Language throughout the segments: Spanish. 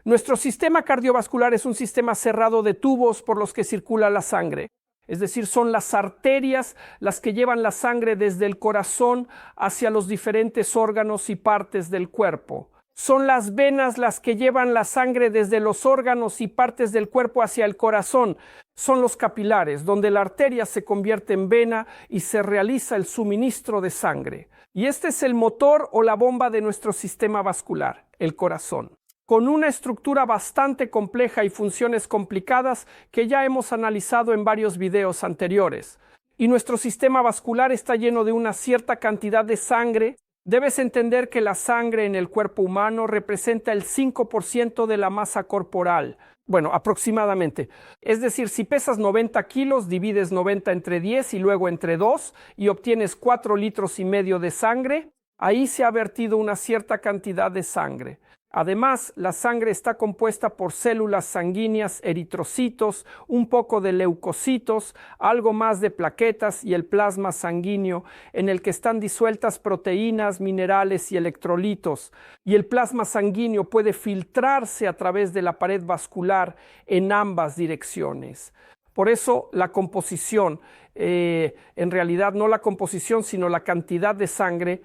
Nuestro sistema cardiovascular es un sistema cerrado de tubos por los que circula la sangre. Es decir, son las arterias las que llevan la sangre desde el corazón hacia los diferentes órganos y partes del cuerpo. Son las venas las que llevan la sangre desde los órganos y partes del cuerpo hacia el corazón. Son los capilares, donde la arteria se convierte en vena y se realiza el suministro de sangre. Y este es el motor o la bomba de nuestro sistema vascular, el corazón, con una estructura bastante compleja y funciones complicadas que ya hemos analizado en varios videos anteriores. Y nuestro sistema vascular está lleno de una cierta cantidad de sangre. Debes entender que la sangre en el cuerpo humano representa el 5% de la masa corporal. Bueno, aproximadamente. Es decir, si pesas 90 kilos, divides 90 entre 10 y luego entre 2 y obtienes 4,5 litros de sangre, ahí se ha vertido una cierta cantidad de sangre. Además, la sangre está compuesta por células sanguíneas, eritrocitos, un poco de leucocitos, algo más de plaquetas y el plasma sanguíneo, en el que están disueltas proteínas, minerales y electrolitos. Y el plasma sanguíneo puede filtrarse a través de la pared vascular en ambas direcciones. Por eso la composición, en realidad no la composición, sino la cantidad de sangre,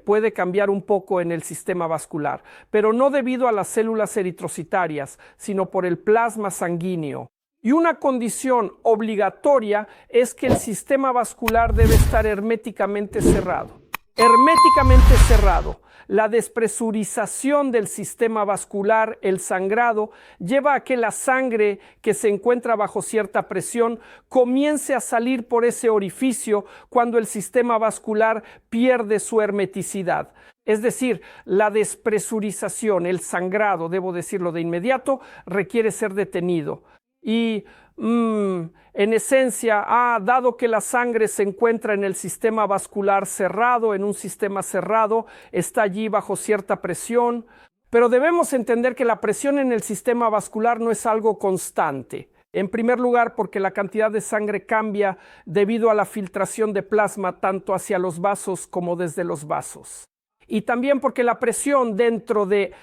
puede cambiar un poco en el sistema vascular, pero no debido a las células eritrocitarias, sino por el plasma sanguíneo. Y una condición obligatoria es que el sistema vascular debe estar herméticamente cerrado. Herméticamente cerrado. La despresurización del sistema vascular, el sangrado, lleva a que la sangre que se encuentra bajo cierta presión comience a salir por ese orificio cuando el sistema vascular pierde su hermeticidad. Es decir, la despresurización, el sangrado, debo decirlo de inmediato, requiere ser detenido. Y en esencia, dado que la sangre se encuentra en el sistema vascular cerrado, en un sistema cerrado, está allí bajo cierta presión, pero debemos entender que la presión en el sistema vascular no es algo constante. En primer lugar, porque la cantidad de sangre cambia debido a la filtración de plasma tanto hacia los vasos como desde los vasos. Y también porque la presión dentro de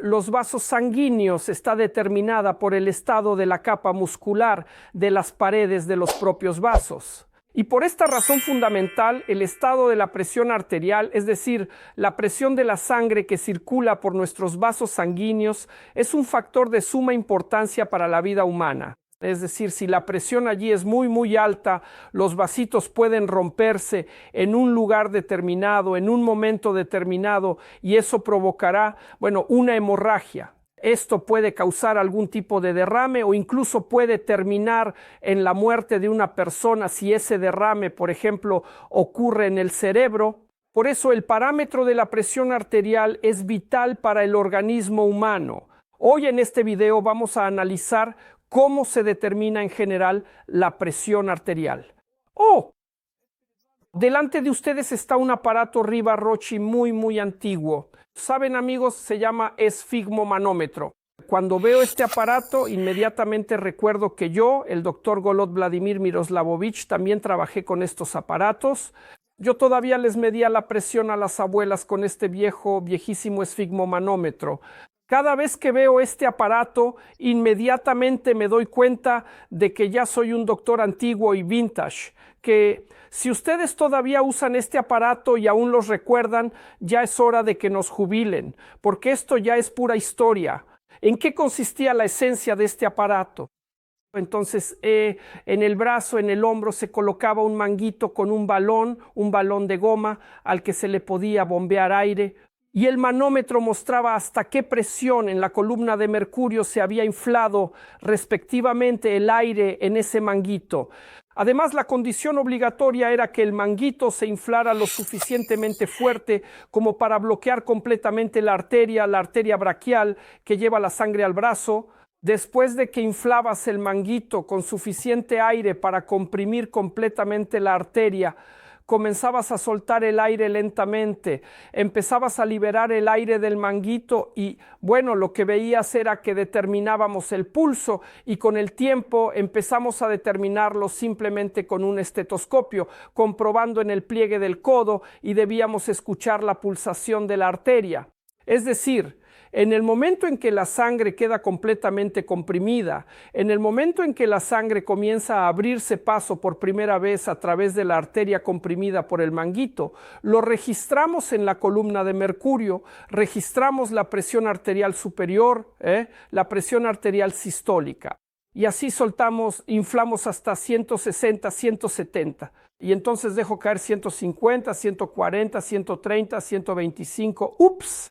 los vasos sanguíneos está determinada por el estado de la capa muscular de las paredes de los propios vasos. Y por esta razón fundamental, el estado de la presión arterial, es decir, la presión de la sangre que circula por nuestros vasos sanguíneos, es un factor de suma importancia para la vida humana. Es decir, si la presión allí es muy alta, los vasitos pueden romperse en un lugar determinado, en un momento determinado, y eso provocará, una hemorragia. Esto puede causar algún tipo de derrame o incluso puede terminar en la muerte de una persona si ese derrame, por ejemplo, ocurre en el cerebro. Por eso el parámetro de la presión arterial es vital para el organismo humano. Hoy en este video vamos a analizar cómo se determina en general la presión arterial. Delante de ustedes está un aparato Riva-Rocci muy antiguo. Saben, amigos, se llama esfigmomanómetro. Cuando veo este aparato, inmediatamente recuerdo que yo, el doctor Golod Vladimir Miroslavovich, también trabajé con estos aparatos. Yo todavía les medía la presión a las abuelas con este viejísimo esfigmomanómetro. Cada vez que veo este aparato, inmediatamente me doy cuenta de que ya soy un doctor antiguo y vintage, que si ustedes todavía usan este aparato y aún los recuerdan, ya es hora de que nos jubilen, porque esto ya es pura historia. ¿En qué consistía la esencia de este aparato? Entonces, en el brazo, en el hombro, se colocaba un manguito con un balón de goma al que se le podía bombear aire, y el manómetro mostraba hasta qué presión en la columna de mercurio se había inflado respectivamente el aire en ese manguito. Además, la condición obligatoria era que el manguito se inflara lo suficientemente fuerte como para bloquear completamente la arteria braquial que lleva la sangre al brazo. Después de que inflabas el manguito con suficiente aire para comprimir completamente la arteria, comenzabas a soltar el aire lentamente, empezabas a liberar el aire del manguito y lo que veías era que determinábamos el pulso y con el tiempo empezamos a determinarlo simplemente con un estetoscopio, comprobando en el pliegue del codo y debíamos escuchar la pulsación de la arteria. Es decir, En el momento en que la sangre queda completamente comprimida, en el momento en que la sangre comienza a abrirse paso por primera vez a través de la arteria comprimida por el manguito, lo registramos en la columna de mercurio, registramos la presión arterial superior, la presión arterial sistólica. Y así soltamos, inflamos hasta 160, 170. Y entonces dejo caer 150, 140, 130, 125. ¡Ups!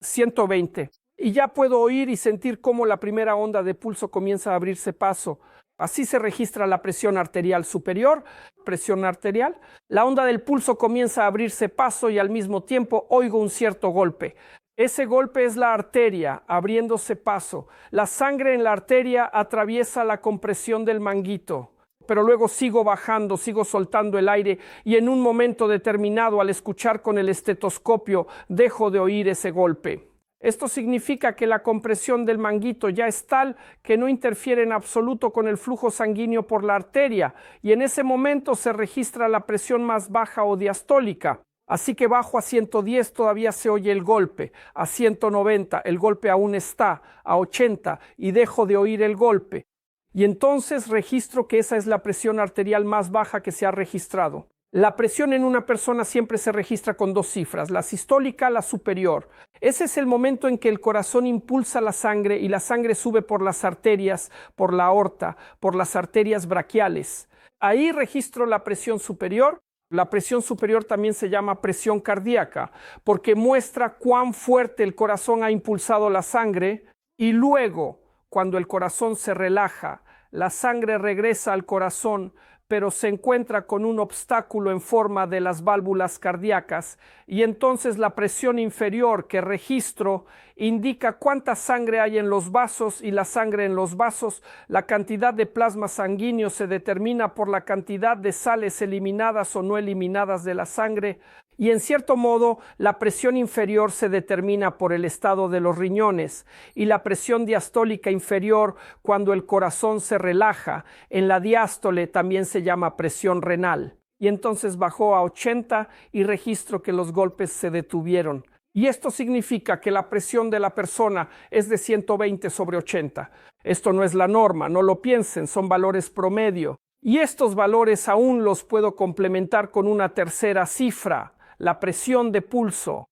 120. Y ya puedo oír y sentir cómo la primera onda de pulso comienza a abrirse paso. Así se registra la presión arterial superior, presión arterial. La onda del pulso comienza a abrirse paso y al mismo tiempo oigo un cierto golpe. Ese golpe es la arteria abriéndose paso. La sangre en la arteria atraviesa la compresión del manguito. Pero luego sigo bajando, sigo soltando el aire y en un momento determinado, al escuchar con el estetoscopio, dejo de oír ese golpe. Esto significa que la compresión del manguito ya es tal que no interfiere en absoluto con el flujo sanguíneo por la arteria y en ese momento se registra la presión más baja o diastólica. Así que bajo a 110 todavía se oye el golpe, a 190 el golpe aún está, a 80 y dejo de oír el golpe. Y entonces registro que esa es la presión arterial más baja que se ha registrado. La presión en una persona siempre se registra con dos cifras, la sistólica, la superior. Ese es el momento en que el corazón impulsa la sangre y la sangre sube por las arterias, por la aorta, por las arterias braquiales. Ahí registro la presión superior. La presión superior también se llama presión cardíaca, porque muestra cuán fuerte el corazón ha impulsado la sangre y luego, cuando el corazón se relaja, la sangre regresa al corazón, pero se encuentra con un obstáculo en forma de las válvulas cardíacas y entonces la presión inferior que registro indica cuánta sangre hay en los vasos y la sangre en los vasos, la cantidad de plasma sanguíneo se determina por la cantidad de sales eliminadas o no eliminadas de la sangre y en cierto modo la presión inferior se determina por el estado de los riñones y la presión diastólica inferior cuando el corazón se relaja. En la diástole también se llama presión renal. Y entonces bajó a 80 y registro que los golpes se detuvieron. Y esto significa que la presión de la persona es de 120 sobre 80. Esto no es la norma, no lo piensen, son valores promedio. Y estos valores aún los puedo complementar con una tercera cifra. La presión de pulso.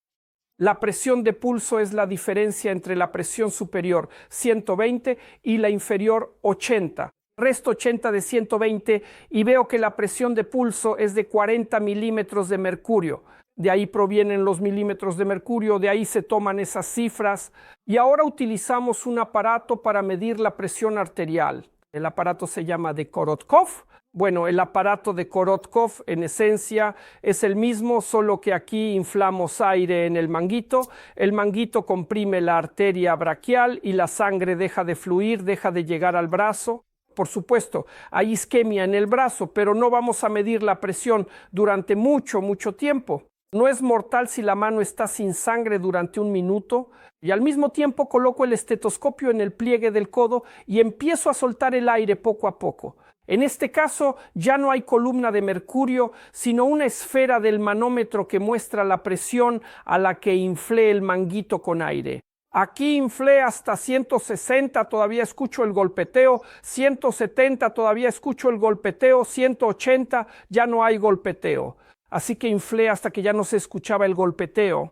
La presión de pulso es la diferencia entre la presión superior 120 y la inferior 80. Resto 80 de 120 y veo que la presión de pulso es de 40 milímetros de mercurio. De ahí provienen los milímetros de mercurio, de ahí se toman esas cifras y ahora utilizamos un aparato para medir la presión arterial. El aparato se llama de Korotkov. Bueno, el aparato de Korotkov en esencia es el mismo, solo que aquí inflamos aire en el manguito comprime la arteria braquial y la sangre deja de fluir, deja de llegar al brazo. Por supuesto, hay isquemia en el brazo, pero no vamos a medir la presión durante mucho tiempo. No es mortal si la mano está sin sangre durante un minuto y al mismo tiempo coloco el estetoscopio en el pliegue del codo y empiezo a soltar el aire poco a poco. En este caso ya no hay columna de mercurio, sino una esfera del manómetro que muestra la presión a la que inflé el manguito con aire. Aquí inflé hasta 160, todavía escucho el golpeteo, 170, todavía escucho el golpeteo, 180, ya no hay golpeteo. Así que inflé hasta que ya no se escuchaba el golpeteo.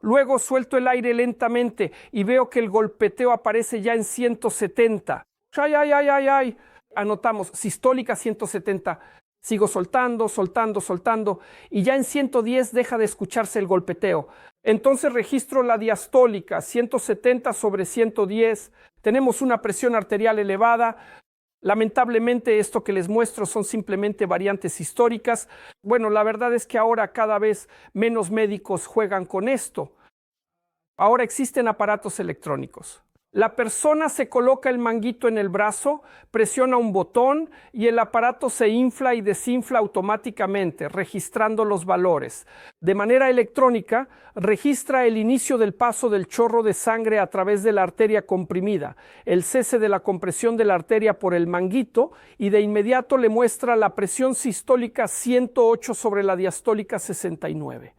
Luego suelto el aire lentamente y veo que el golpeteo aparece ya en 170. ¡Ay, ay, ay, ay, ay! Anotamos sistólica 170, sigo soltando y ya en 110 deja de escucharse el golpeteo. Entonces registro la diastólica 170 sobre 110, tenemos una presión arterial elevada. Lamentablemente esto que les muestro son simplemente variantes históricas. Bueno, la verdad es que ahora cada vez menos médicos juegan con esto. Ahora existen aparatos electrónicos. La persona se coloca el manguito en el brazo, presiona un botón y el aparato se infla y desinfla automáticamente, registrando los valores. De manera electrónica, registra el inicio del paso del chorro de sangre a través de la arteria comprimida, el cese de la compresión de la arteria por el manguito y de inmediato le muestra la presión sistólica 108 sobre la diastólica 69.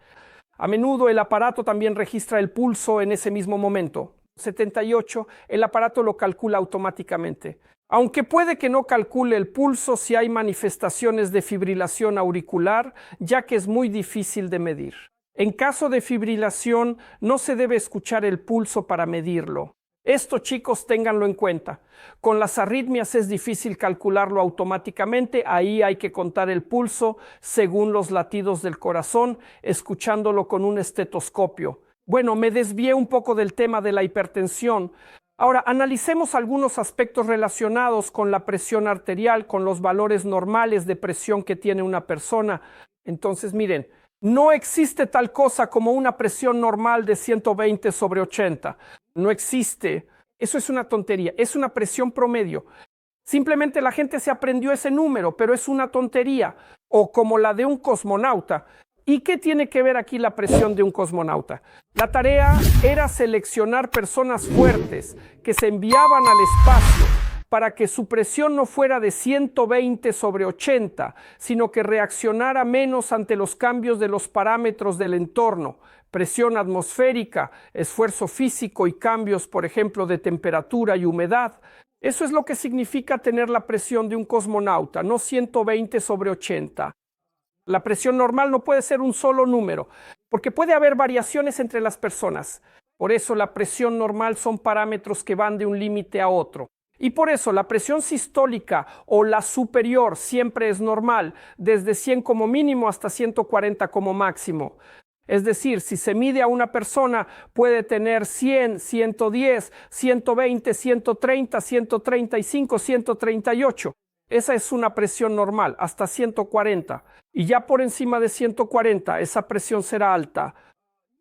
A menudo el aparato también registra el pulso en ese mismo momento. 78, el aparato lo calcula automáticamente. Aunque puede que no calcule el pulso si hay manifestaciones de fibrilación auricular, ya que es muy difícil de medir. En caso de fibrilación, no se debe escuchar el pulso para medirlo. Esto, chicos, ténganlo en cuenta. Con las arritmias es difícil calcularlo automáticamente, ahí hay que contar el pulso según los latidos del corazón, escuchándolo con un estetoscopio. Bueno, me desvié un poco del tema de la hipertensión. Ahora, analicemos algunos aspectos relacionados con la presión arterial, con los valores normales de presión que tiene una persona. Entonces, miren, no existe tal cosa como una presión normal de 120/80. No existe. Eso es una tontería. Es una presión promedio. Simplemente la gente se aprendió ese número, pero es una tontería. O como la de un cosmonauta. ¿Y qué tiene que ver aquí la presión de un cosmonauta? La tarea era seleccionar personas fuertes que se enviaban al espacio para que su presión no fuera de 120/80, sino que reaccionara menos ante los cambios de los parámetros del entorno, presión atmosférica, esfuerzo físico y cambios, por ejemplo, de temperatura y humedad. Eso es lo que significa tener la presión de un cosmonauta, no 120/80. La presión normal no puede ser un solo número, porque puede haber variaciones entre las personas. Por eso la presión normal son parámetros que van de un límite a otro. Y por eso la presión sistólica o la superior siempre es normal, desde 100 como mínimo hasta 140 como máximo. Es decir, si se mide a una persona, puede tener 100, 110, 120, 130, 135, 138. Esa es una presión normal, hasta 140. Y ya por encima de 140, esa presión será alta.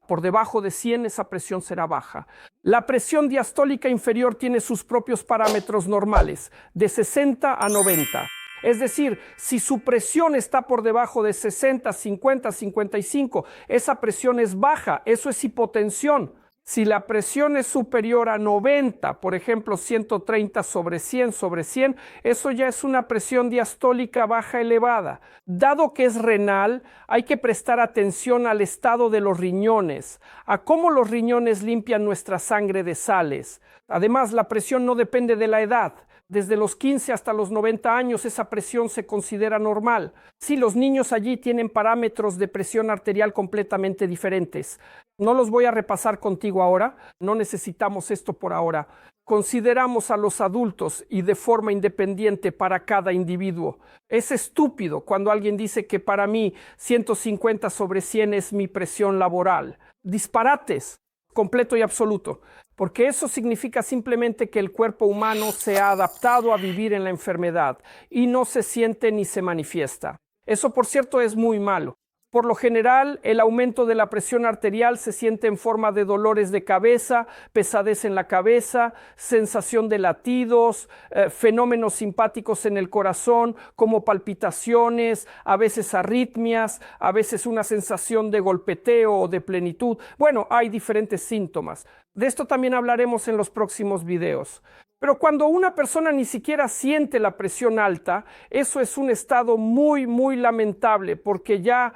Por debajo de 100, esa presión será baja. La presión diastólica inferior tiene sus propios parámetros normales, de 60 a 90. Es decir, si su presión está por debajo de 60, 50, 55, esa presión es baja, eso es hipotensión. Si la presión es superior a 90, por ejemplo 130/100/100, eso ya es una presión diastólica baja elevada. Dado que es renal, hay que prestar atención al estado de los riñones, a cómo los riñones limpian nuestra sangre de sales. Además, la presión no depende de la edad. Desde los 15 hasta los 90 años esa presión se considera normal. Sí, los niños allí tienen parámetros de presión arterial completamente diferentes. No los voy a repasar contigo ahora, no necesitamos esto por ahora. Consideramos a los adultos y de forma independiente para cada individuo. Es estúpido cuando alguien dice que para mí 150/100 es mi presión laboral. Disparates, completo y absoluto. Porque eso significa simplemente que el cuerpo humano se ha adaptado a vivir en la enfermedad y no se siente ni se manifiesta. Eso, por cierto, es muy malo. Por lo general, el aumento de la presión arterial se siente en forma de dolores de cabeza, pesadez en la cabeza, sensación de latidos, fenómenos simpáticos en el corazón, como palpitaciones, a veces arritmias, a veces una sensación de golpeteo o de plenitud. Bueno, hay diferentes síntomas. De esto también hablaremos en los próximos videos. Pero cuando una persona ni siquiera siente la presión alta, eso es un estado muy, muy lamentable, porque ya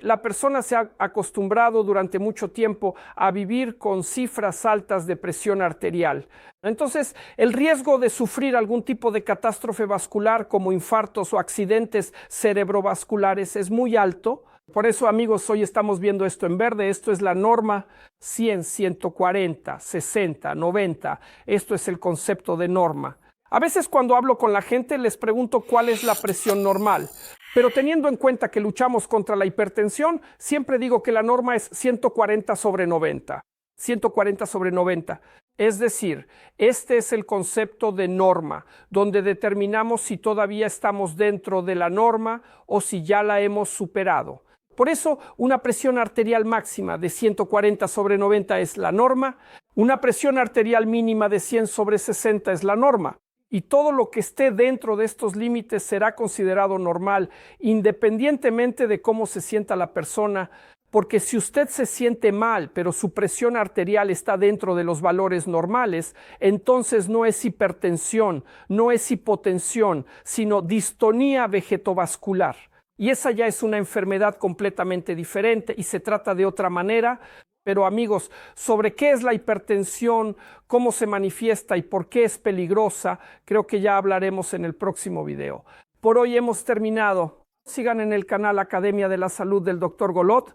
la persona se ha acostumbrado durante mucho tiempo a vivir con cifras altas de presión arterial. Entonces, el riesgo de sufrir algún tipo de catástrofe vascular como infartos o accidentes cerebrovasculares es muy alto. Por eso, amigos, hoy estamos viendo esto en verde. Esto es la norma 100, 140, 60, 90. Esto es el concepto de norma. A veces cuando hablo con la gente les pregunto cuál es la presión normal. Pero teniendo en cuenta que luchamos contra la hipertensión, siempre digo que la norma es 140/90. 140/90. Es decir, este es el concepto de norma, donde determinamos si todavía estamos dentro de la norma o si ya la hemos superado. Por eso, una presión arterial máxima de 140/90 es la norma, una presión arterial mínima de 100/60 es la norma, y todo lo que esté dentro de estos límites será considerado normal, independientemente de cómo se sienta la persona, porque si usted se siente mal, pero su presión arterial está dentro de los valores normales, entonces no es hipertensión, no es hipotensión, sino distonía vegetovascular. Y esa ya es una enfermedad completamente diferente y se trata de otra manera. Pero amigos, sobre qué es la hipertensión, cómo se manifiesta y por qué es peligrosa, creo que ya hablaremos en el próximo video. Por hoy hemos terminado. Sigan en el canal Academia de la Salud del Dr. Golod.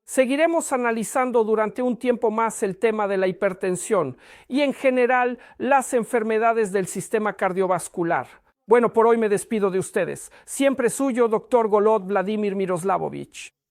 Seguiremos analizando durante un tiempo más el tema de la hipertensión y en general las enfermedades del sistema cardiovascular. Bueno, por hoy me despido de ustedes. Siempre suyo, Dr. Golod Vladimir Miroslavovich.